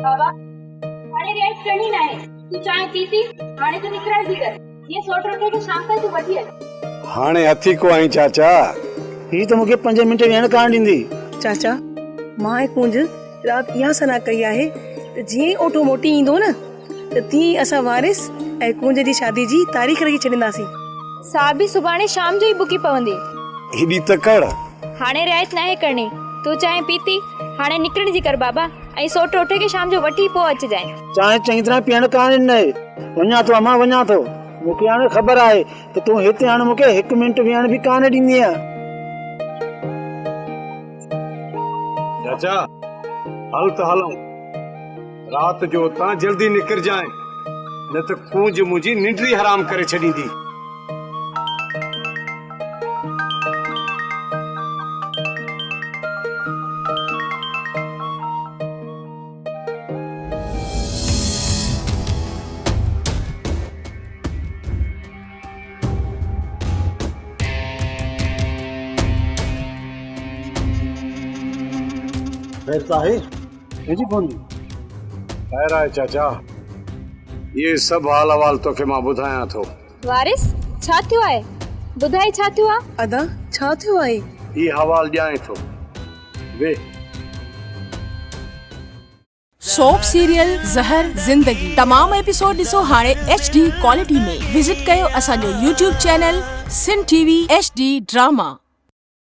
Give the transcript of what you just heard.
बाबा हाणे रेस्ट करनी ना है। तू चाय पीती हाणे तो निकरण थी कर। ये सोट रोटे के शाम तक तू वठी अच। हाणे हथी को आई चाचा ही तो मुके 5 मिनट वेहण कान ॾींदी। चाचा मां ऐं कुंज रात इहा सलाह कई आहे त जीअं ऑटो मोटी ईंदो न त तीअं असां वारिस ऐं कुंज जी शादी जी तारीख़ रखी छॾींदासीं। साहब भी सुभाणे शाम जो ही बुकी पवंदी। हेॾी तकड़ हाणे रियायत ना है करनी। तू चाय पीती हाणे निकरण जी कर बाबा। ऐं सोट रोटे के शाम जो वठी पो अच जाए। चांहि चङी तरह पीअण कान ॾिनई। वञा थो अम्मा वञा थो। मूंखे हाणे ख़बर आहे त तूं हिते हाणे मूंखे 1 मिंट वेहण बि कान ॾींदी आहे। चाचा हल त हलूं। रात जो तां जल्दी निकर जाए न त कूंज मुंहिंजी निंड्री हराम करे छॾींदी। जी कोन खैर आहे चाचा ये सब हाल अहवाल तोखे मां ॿुधायां थो। वारिस छा थियो आहे? बुधाई छा थियो आहे? अदा छा थियो आहे? ही हवाल ॾियां थो। वे सोप सीरियल ज़हर ज़िंदगी तमाम एपिसोड ॾिसो हाणे HD क्वालिटी में। विजिट कयो असांजो YouTube चैनल सिन TV HD ड्रामा।